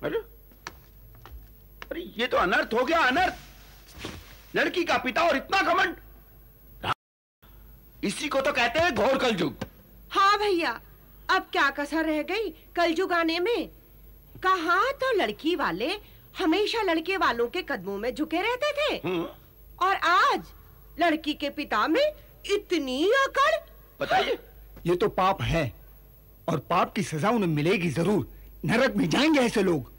अरे अरे ये तो अनर्थ हो गया, अनर्थ। लड़की का पिता और इतना घमंड, इसी को तो कहते हैं घोर कलयुग। हाँ भैया, अब क्या कसर रह गई कलयुग आने में। कहाँ तो लड़की वाले हमेशा लड़के वालों के कदमों में झुके रहते थे, और आज लड़की के पिता में इतनी अकड़। बताइए। ये तो पाप है, और पाप की सजा उन्हें मिलेगी जरूर। नरक में जाएंगे ऐसे लोग।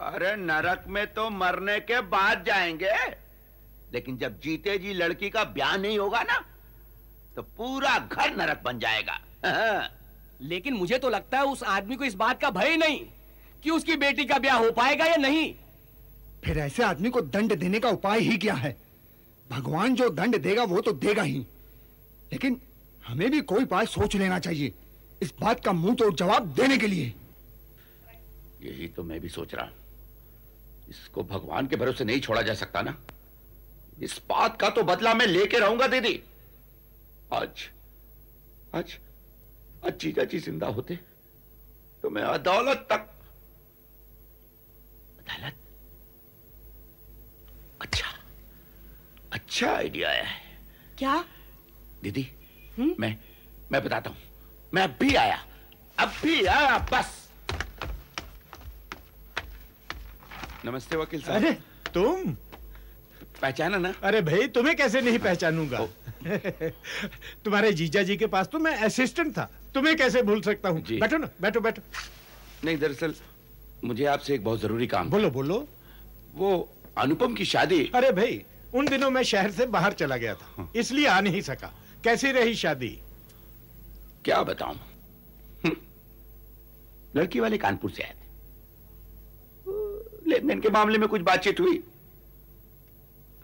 अरे नरक में तो मरने के बाद जाएंगे, लेकिन जब जीते जी लड़की का ब्याह नहीं होगा ना, तो पूरा घर नरक बन जाएगा। लेकिन मुझे तो लगता है उस आदमी को इस बात का भय नहीं कि उसकी बेटी का ब्याह हो पाएगा या नहीं। फिर ऐसे आदमी को दंड देने का उपाय ही क्या है? भगवान जो दंड देगा वो तो देगा ही, लेकिन हमें भी कोई उपाय सोच लेना चाहिए इस बात का मुंह तोड़ जवाब देने के लिए। यही तो मैं भी सोच रहा हूं, इसको भगवान के भरोसे नहीं छोड़ा जा सकता ना। इस बात का तो बदला मैं लेके रहूंगा दीदी। आज आज आज जीजा जी जिंदा होते तो मैं अदालत तक। अदालत? अच्छा आइडिया है। क्या दीदी? मैं बताता हूं। मैं अभी आया बस। नमस्ते वकील साहब। अरे तुम पहचाना ना? अरे भाई, तुम्हें कैसे नहीं पहचानूंगा। तुम्हारे जीजा जी के पास तो मैं असिस्टेंट था, तुम्हें कैसे भूल सकता हूँ। बैठो ना, बैठो बैठो। नहीं, दरअसल मुझे आपसे एक बहुत जरूरी काम। बोलो बोलो। वो अनुपम की शादी। अरे भाई, उन दिनों मैं शहर से बाहर चला गया था, इसलिए आ नहीं सका। कैसी रही शादी? क्या बताऊं, लड़की वाले कानपुर से आए थे। लेन देन के मामले में कुछ बातचीत हुई,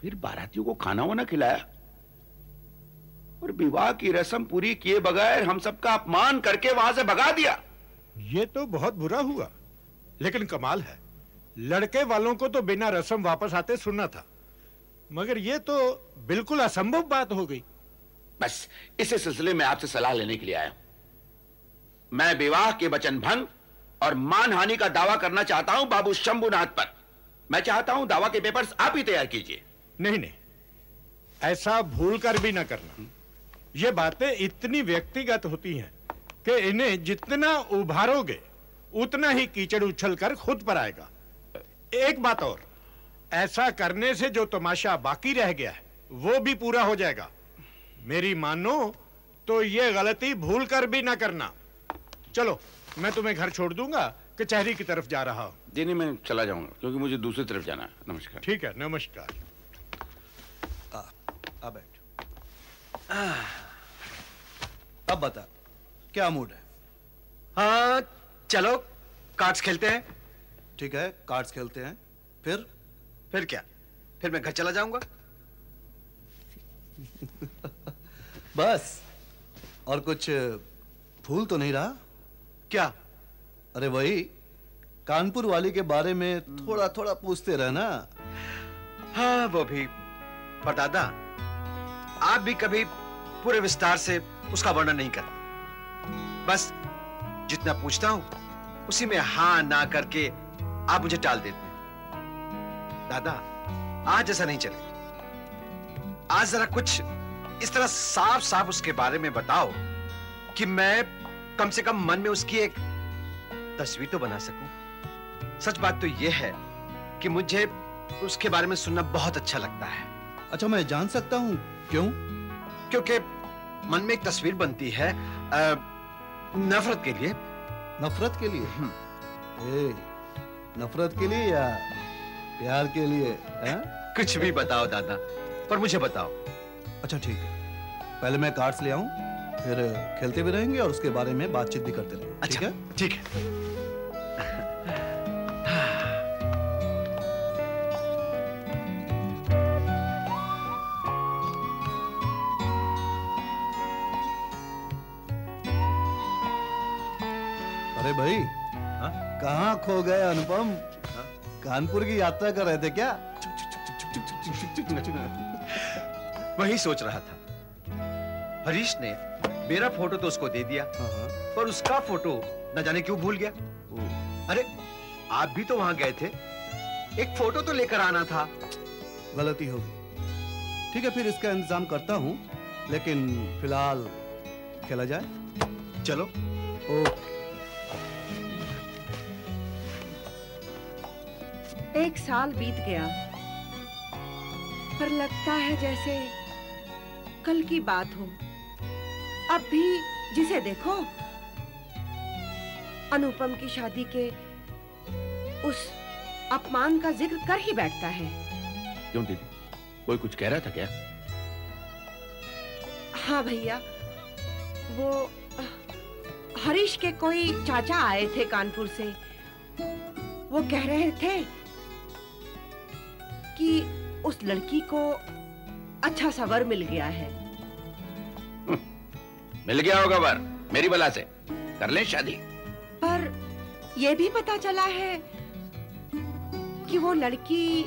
फिर बारातियों को खाना वाना खिलाया, और विवाह की रस्म पूरी किए बगैर हम सबका अपमान करके वहां से भगा दिया। ये तो बहुत बुरा हुआ, लेकिन कमाल है, लड़के वालों को तो बिना रस्म वापस आते सुनना था, मगर ये तो बिल्कुल असंभव बात हो गई। बस इसी सिलसिले में आपसे सलाह लेने के लिए आया हूं। मैं विवाह के वचन भंग और मानहानि का दावा करना चाहता हूं बाबू शंभुनाथ पर। मैं चाहता हूं दावा के पेपर्स आप ही तैयार कीजिए। नहीं, ऐसा भूल कर भी ना करना। ये बातें इतनी व्यक्तिगत होती हैं कि इन्हें जितना उभारोगे उतना ही कीचड़ उछल कर खुद पर आएगा। एक बात और, ऐसा करने से जो तमाशा बाकी रह गया है वो भी पूरा हो जाएगा। मेरी मानो तो ये गलती भूल कर भी ना करना। चलो, मैं तुम्हें घर छोड़ दूंगा, कचहरी की तरफ जा रहा हूं। जी नहीं, मैं चला जाऊंगा क्योंकि मुझे दूसरी तरफ जाना है। नमस्कार। ठीक है, नमस्कार। आ बैठ। अब बता, क्या मूड है? हाँ, चलो कार्ड्स खेलते हैं। ठीक है, कार्ड्स खेलते हैं। फिर क्या? फिर मैं घर चला जाऊंगा। बस? और कुछ भूल तो नहीं रहा? क्या? अरे वही कानपुर वाली के बारे में थोड़ा थोड़ा पूछते रहना। हाँ, वो भी। पर दादा, आप भी कभी पूरे विस्तार से उसका वर्णन नहीं करते। बस जितना पूछता हूं उसी में हाँ ना करके आप मुझे टाल देते हैं। दादा, आज ऐसा नहीं चले। आज जरा कुछ इस तरह साफ साफ उसके बारे में बताओ कि मैं कम से कम मन में उसकी एक तस्वीर तो बना सकूं। सच बात तो यह है कि मुझे उसके बारे में सुनना बहुत अच्छा लगता है। अच्छा, मैं जान सकता हूं क्यों? क्योंकि मन में एक तस्वीर बनती है नफरत के लिए। नफरत के लिए? नफरत के लिए या प्यार के लिए? कुछ भी बताओ दादा, पर मुझे बताओ। अच्छा ठीक है, पहले मैं कार्ड्स ले आऊं, फिर खेलते भी रहेंगे और उसके बारे में बातचीत भी करते रहेंगे। अच्छा, ठीक है? ठीक है। अरे भाई, कहाँ खो गए अनुपम? कानपुर की यात्रा कर रहे थे क्या? वही सोच रहा था। हरीश ने मेरा फोटो तो उसको दे दिया, पर उसका फोटो न जाने क्यों भूल गया। अरे आप भी तो वहां गए थे, एक फोटो तो लेकर आना था। गलती होगी। ठीक है, फिर इसका इंतजाम करता हूँ, लेकिन फिलहाल खेला जाए। चलो। ओके। एक साल बीत गया, पर लगता है जैसे कल की बात हो। अब भी जिसे देखो अनुपम की शादी के उस अपमान का जिक्र कर ही बैठता है। क्यों दीदी, कोई कुछ कह रहा था क्या? हाँ भैया, वो हरीश के कोई चाचा आए थे कानपुर से। वो कह रहे थे कि उस लड़की को अच्छा सा वर मिल गया है। मिल गया होगा वर, मेरी बला से कर लें शादी। पर यह भी पता चला है कि वो लड़की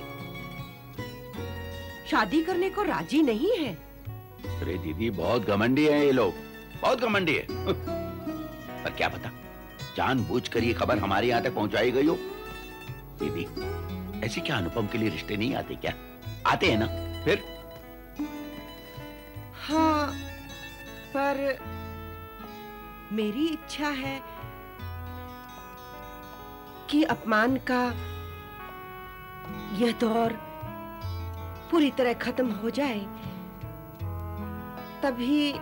शादी करने को राजी नहीं है। अरे दीदी, बहुत घमंडी है ये लोग, बहुत घमंडी है। पर क्या पता जानबूझकर ये खबर हमारे यहाँ तक पहुंचाई गई हो। दीदी, ऐसे क्या अनुपम के लिए रिश्ते नहीं आते क्या? आते हैं ना फिर। हाँ, पर मेरी इच्छा है कि अपमान का यह दौर पूरी तरह खत्म हो जाए, तभी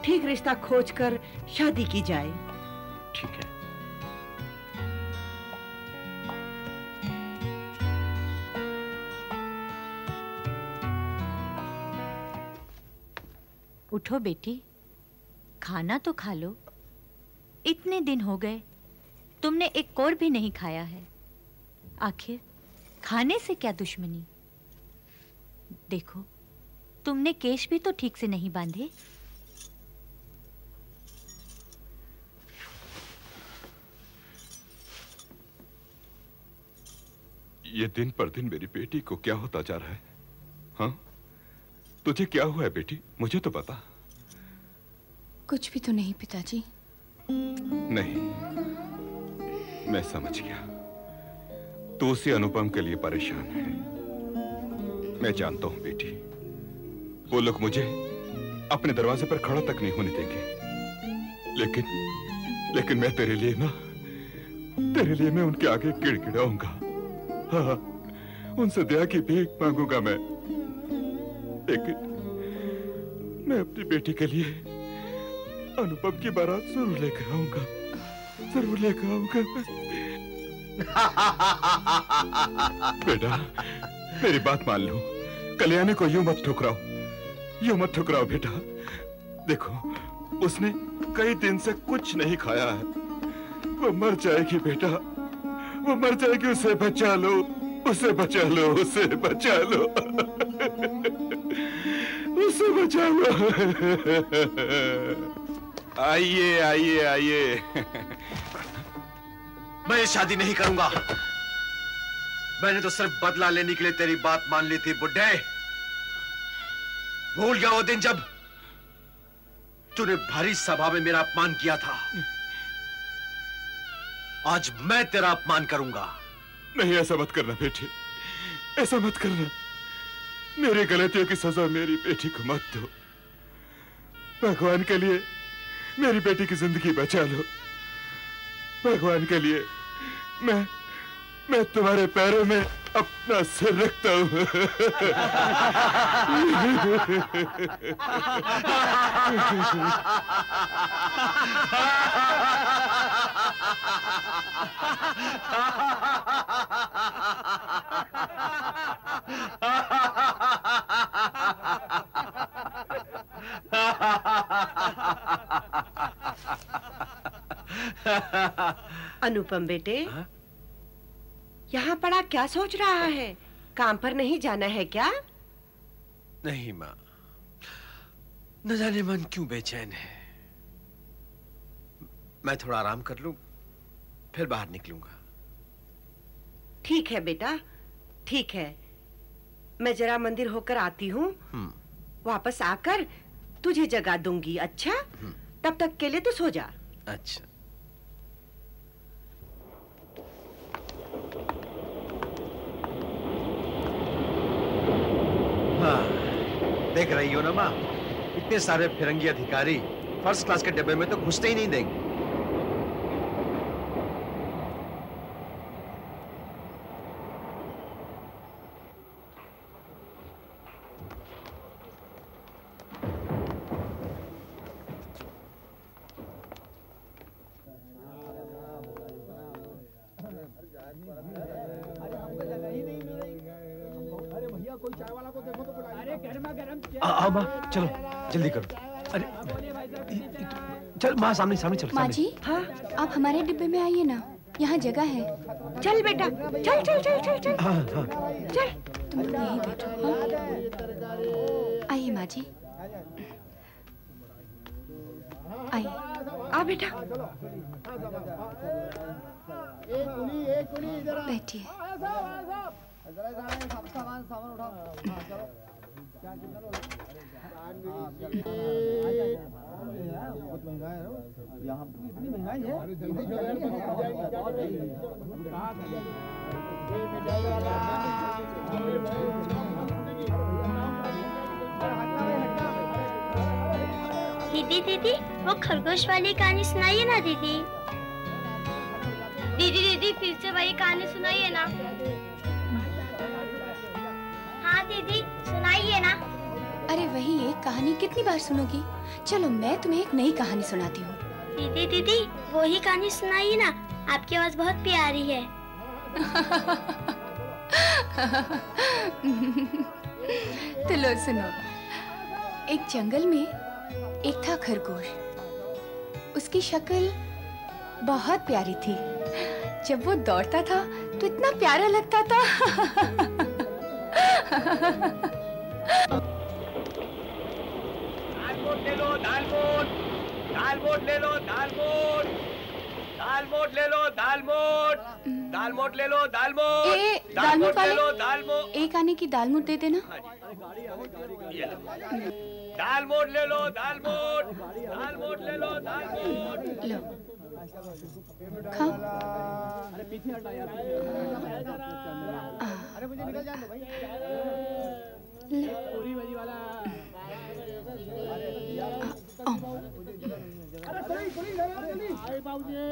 ठीक रिश्ता खोजकर शादी की जाए। ठीक है। उठो बेटी, खाना तो खा लो। इतने दिन हो गए तुमने एक कोर भी नहीं खाया है। आखिर खाने से क्या दुश्मनी? देखो, तुमने केश भी तो ठीक से नहीं बांधे। ये दिन पर दिन मेरी बेटी को क्या होता जा रहा है? हाँ, तुझे क्या हुआ है बेटी? मुझे तो बता। कुछ भी तो नहीं पिताजी। नहीं, मैं समझ गया। तू उसी अनुपम के लिए परेशान है। मैं जानता हूं बेटी, वो लोग मुझे अपने दरवाजे पर खड़ा तक नहीं होने देंगे। लेकिन मैं तेरे लिए मैं उनके आगे गिड़गिड़ाऊंगा। हाँ, उनसे दया की भीख मांगूंगा मैं। लेकिन मैं अपनी बेटी के लिए अनुपम की बारात जरूर लेकर आऊंगा, जरूर लेकर आऊंगा। बेटा, मेरी बात मान लो। कल्याणी को यूं मत ठुकराओ बेटा। देखो, उसने कई दिन से कुछ नहीं खाया है। वो मर जाएगी बेटा, वो मर जाएगी। उसे बचा लो, उसे बचा लो, उसे बचा लो, उसे बचा लो। आइए आइए आइए। मैं ये शादी नहीं करूंगा। मैंने तो सिर्फ बदला लेने के लिए तेरी बात मान ली थी बुड्ढे। भूल गया वो दिन जब तूने भारी सभा में मेरा अपमान किया था। आज मैं तेरा अपमान करूंगा। नहीं, ऐसा मत करना बेटी, ऐसा मत करना। मेरी गलतियों की सजा मेरी बेटी को मत दो। भगवान के लिए मेरी बेटी की जिंदगी बचा लो। भगवान के लिए मैं तुम्हारे पैरों में अपना सिर रखता हूं। अनुपम बेटे, यहाँ पड़ा क्या सोच रहा है? काम पर नहीं जाना है क्या? नहीं माँ, न जाने मन क्यों बेचैन है। मैं थोड़ा आराम कर लूं, फिर बाहर निकलूंगा। ठीक है बेटा, ठीक है। मैं जरा मंदिर होकर आती हूँ। वापस आकर तुझे जगा दूंगी। अच्छा, तब तक के लिए तू सो जा। अच्छा। हाँ, देख रही हो ना माँ, इतने सारे फिरंगी अधिकारी फर्स्ट क्लास के डब्बे में तो घुसते ही नहीं देंगे। आओ माँ, चलो जल्दी करो। अरे चल माँ, सामने सामने चलो। माँ जी, हाँ, आप हमारे डिब्बे में आइए ना, यहाँ जगह है। चल बेटा, चल चल चल चल चल। हाँ हाँ चल। तुम लोग यहीं बैठो। हाँ? आइए माँ जी, आइए। आ बेटा। बैठिए। दीदी दीदी, वो खरगोश वाली कहानी सुनाइए ना दीदी। दीदी दीदी, फिर से वही कहानी सुनाइए ना। हाँ दीदी, सुनाइए ना। अरे वही एक कहानी कितनी बार सुनोगी? चलो मैं तुम्हें एक नई कहानी सुनाती हूँ। दीदी दीदी, वही कहानी सुनाइए ना, आपकी आवाज बहुत प्यारी है। तो लो सुनो। एक जंगल में एक था खरगोश। उसकी शक्ल बहुत प्यारी थी। जब वो दौड़ता था तो इतना प्यारा लगता था। दालमोट ले लो, दालमोट। दालमोट ले लो, दालमोट। दालमोट ले लो, दालमोट। दालमोट ले लो, दालमोट। दालमोट ले लो, दालमोट। एक आने की दालमोट दे देना। दालमोट ले लो, दालमोट। दालमोट ले लो, दालमोट। लो, खाओ। अरे मुझे निकल जाने दो भाई।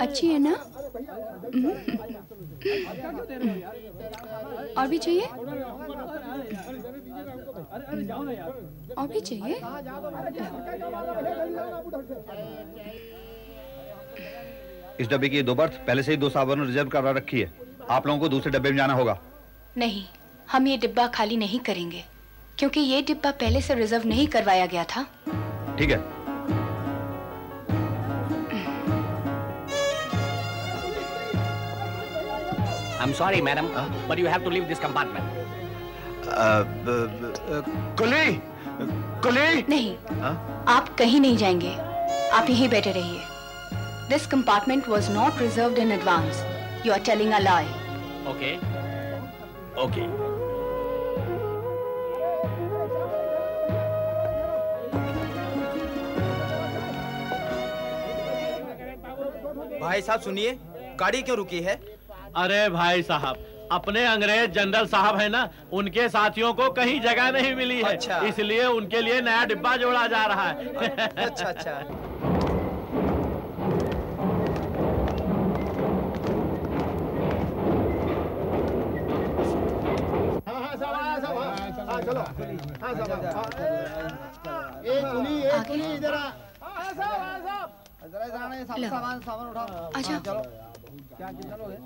अच्छी है ना? और भी चाहिए? और भी चाहिए? इस डब्बे की 2 बर्थ पहले से ही 2 सावधान रिजर्व करा रखी है। आप लोगों को दूसरे डब्बे में जाना होगा। नहीं, हम ये डिब्बा खाली नहीं करेंगे, क्योंकि ये डिब्बा पहले से रिजर्व नहीं करवाया गया था। ठीक है। I'm sorry, madam, but you have to leave this compartment. कुली, कुली। नहीं, आप कहीं नहीं जाएंगे। आप यहीं बैठे रहिए। This compartment was not reserved in advance. You are telling a lie. Okay. Okay. भाई साहब सुनिए, गाड़ी क्यों रुकी है? अरे भाई साहब, अपने अंग्रेज जनरल साहब है ना, उनके साथियों को कहीं जगह नहीं मिली है। अच्छा। इसलिए उनके लिए नया डिब्बा जोड़ा जा रहा है। अच्छा अच्छा। चलो। हाँ साहब। एक कुली इधर आ। सामान उठाओ। अच्छा। चलो। क्या चलोगे?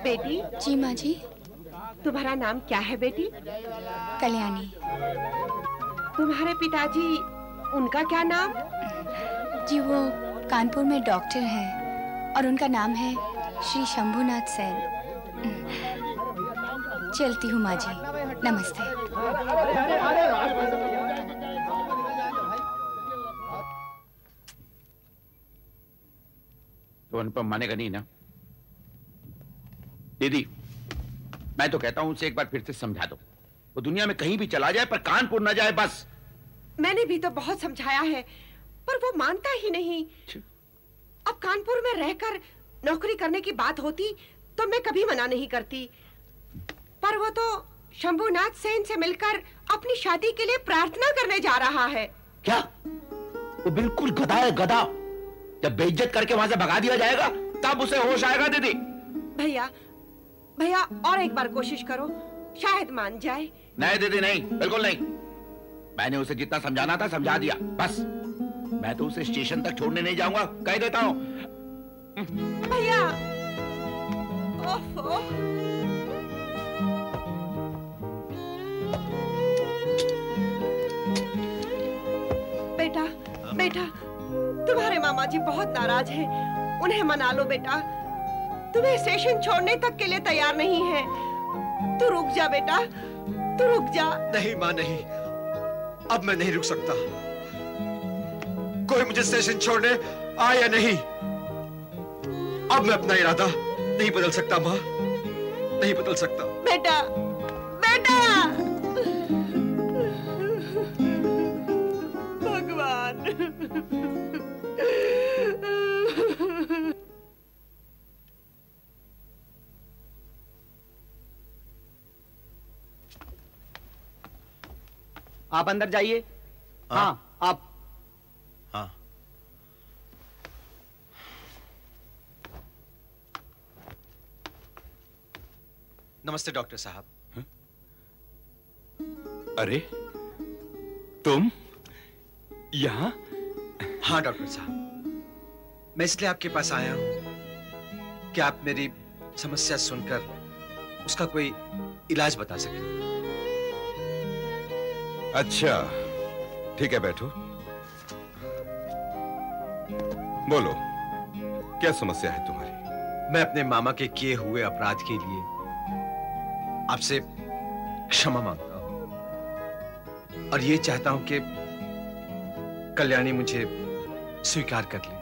बेटी। जी माँ जी। तुम्हारा नाम क्या है बेटी? कल्याणी। तुम्हारे पिताजी, उनका क्या नाम? जी वो कानपुर में डॉक्टर हैं और उनका नाम है श्री शंभुनाथ सेन। चलती हूँ माँ जी, नमस्ते। तो अनुपम मानेगा नहीं ना? दीदी, मैं तो कहता हूं उसे एक बार फिर से समझा दो। वो दुनिया में कहीं भी चला जाए पर कानपुर न जाए, बस। मैंने भी तो बहुत समझाया है, पर वो मानता ही नहीं। अब कानपुर में रहकर नौकरी करने की बात होती तो मैं कभी मना नहीं करती, पर वो तो शंभुनाथ सेन से मिलकर अपनी शादी के लिए प्रार्थना करने जा रहा है। क्या? वो बिल्कुल गधा है, गधा। जब बेइज्जत करके वहां से भगा दिया जाएगा तब उसे होश आएगा। दीदी, भैया भैया और एक बार कोशिश करो, शायद मान जाए। नहीं दीदी, नहीं, बिल्कुल नहीं। मैंने उसे जितना समझाना था समझा दिया, बस। मैं तो उसे स्टेशन तक छोड़ने नहीं जाऊंगा, कह देता हूं। भैया, ओफो। बेटा, बेटा, तुम्हारे मामा जी बहुत नाराज हैं। उन्हें मना लो बेटा। तुम्हें स्टेशन छोड़ने तक के लिए तैयार नहीं है। तू रुक जा बेटा, तू रुक जा। नहीं माँ, नहीं। अब मैं नहीं रुक सकता। कोई मुझे स्टेशन छोड़ने आए या नहीं, अब मैं अपना इरादा नहीं बदल सकता माँ, नहीं बदल सकता। बेटा, बेटा। भगवान। आप अंदर जाइए। हाँ, आप। हाँ। नमस्ते डॉक्टर साहब। अरे, तुम यहाँ? हाँ डॉक्टर साहब, मैं इसलिए आपके पास आया हूं कि आप मेरी समस्या सुनकर उसका कोई इलाज बता सकें। अच्छा, ठीक है, बैठो। बोलो, क्या समस्या है तुम्हारी? मैं अपने मामा के किए हुए अपराध के लिए आपसे क्षमा मांगता हूं और ये चाहता हूं कि कल्याणी मुझे स्वीकार कर ले।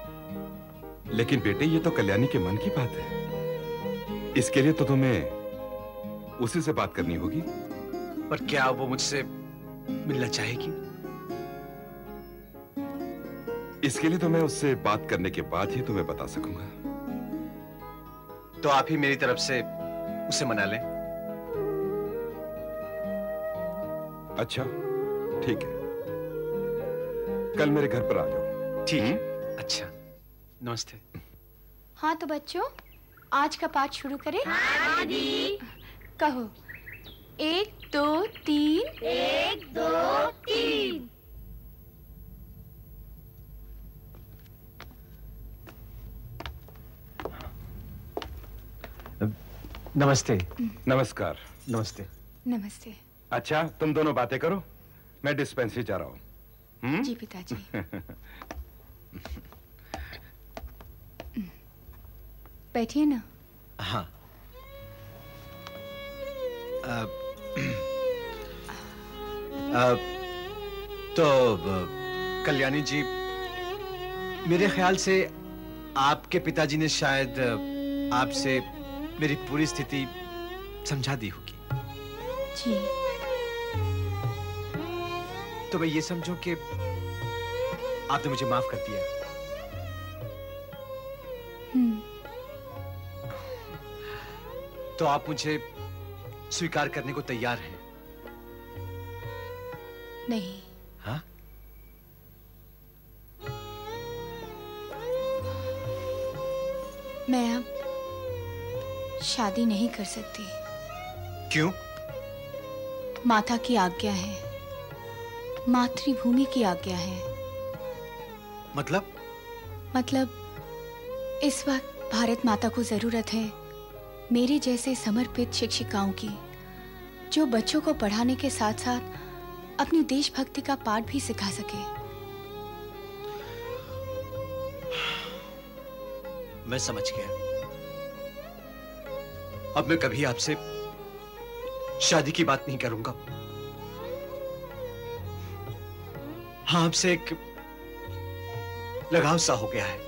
लेकिन बेटे, ये तो कल्याणी के मन की बात है। इसके लिए तो तुम्हें उसी से बात करनी होगी। पर क्या वो मुझसे मिलना चाहेगी? इसके लिए तो मैं उससे बात करने के बाद ही तुम्हें बता सकूंगा। तो आप ही मेरी तरफ से उसे मना लें। अच्छा, ठीक है, कल मेरे घर पर आ जाओ। ठीक है। अच्छा, नमस्ते। हाँ तो बच्चों, आज का पाठ शुरू करें? हाँ दीदी। कहो, 1 2 3। 1 2 3। नमस्ते। नमस्कार। नमस्ते। नमस्ते। अच्छा, तुम दोनों बातें करो, मैं डिस्पेंसरी जा रहा हूँ। जी पिताजी। बैठिए ना। हाँ। तो कल्याणी जी, मेरे ख्याल से आपके पिताजी ने शायद आपसे मेरी पूरी स्थिति समझा दी होगी। जी। तो मैं ये समझूं कि आपने मुझे माफ कर दिया। तो आप मुझे स्वीकार करने को तैयार हैं? नहीं। हाँ? मैं अब शादी नहीं कर सकती। क्यों? माता की आज्ञा है, मातृभूमि की आज्ञा है। मतलब इस वक्त भारत माता को जरूरत है मेरे जैसे समर्पित शिक्षिकाओं की, जो बच्चों को पढ़ाने के साथ साथ अपनी देशभक्ति का पाठ भी सिखा सके। मैं समझ गया। अब मैं कभी आपसे शादी की बात नहीं करूंगा। हाँ, आपसे एक लगाव सा हो गया है।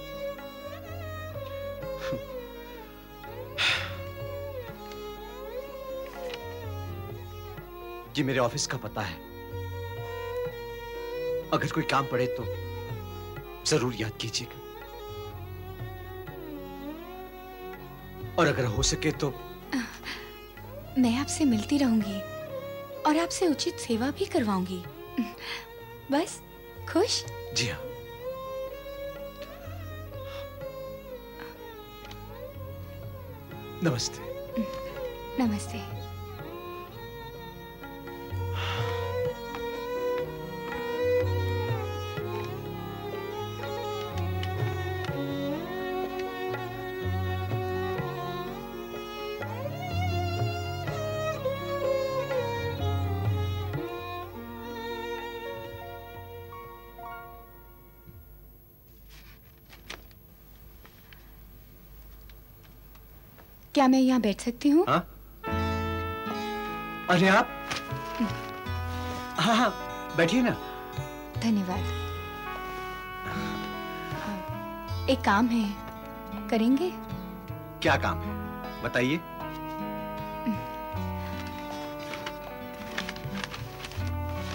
ये मेरे ऑफिस का पता है। अगर कोई काम पड़े तो जरूर याद कीजिएगा, और अगर हो सके तो मैं आपसे मिलती रहूंगी और आपसे उचित सेवा भी करवाऊंगी। बस खुश? जी हाँ। नमस्ते। नमस्ते। क्या मैं यहाँ बैठ सकती हूँ? हाँ? अरे आप? हाँ हाँ, बैठिए ना। धन्यवाद। एक काम है, करेंगे? क्या काम है, बताइए।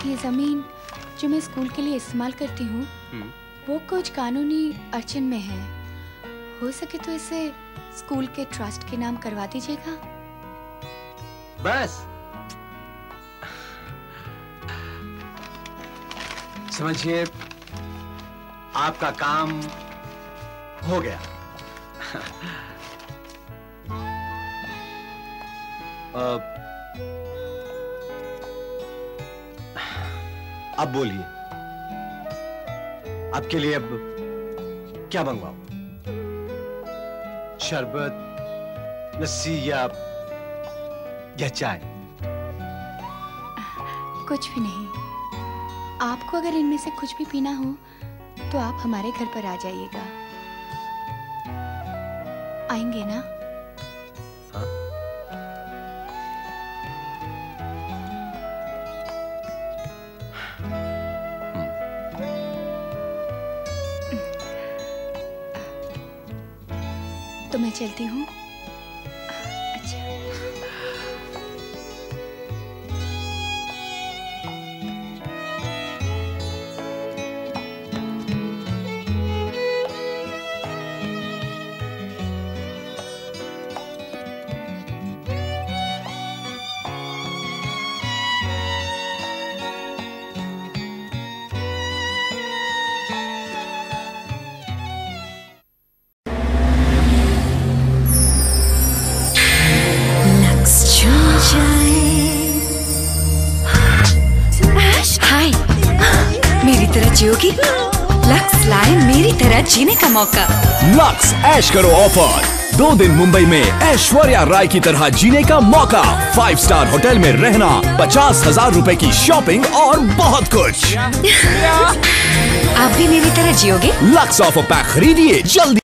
ये जमीन जो मैं स्कूल के लिए इस्तेमाल करती हूँ, वो कुछ कानूनी अड़चन में है। हो सके तो इसे स्कूल के ट्रस्ट के नाम करवा दीजिएगा। बस समझिए, आपका काम हो गया। अब बोलिए, आपके लिए अब क्या मंगवाऊं? शरबत, लस्सी या चाय? कुछ भी नहीं। आपको अगर इनमें से कुछ भी पीना हो तो आप हमारे घर पर आ जाइएगा। आएंगे ना? हाँ? तो मैं चलती हूँ। हाय, मेरी तरह जियोगी? लक्स लाए मेरी तरह जीने का मौका। लक्स ऐश करो ऑफर। 2 दिन मुंबई में ऐश्वर्या राय की तरह जीने का मौका। 5 स्टार होटल में रहना, 50,000 रुपए की शॉपिंग और बहुत कुछ। आप भी मेरी तरह जियोगे? लक्स ऑफर पैक खरीदिए जल्दी।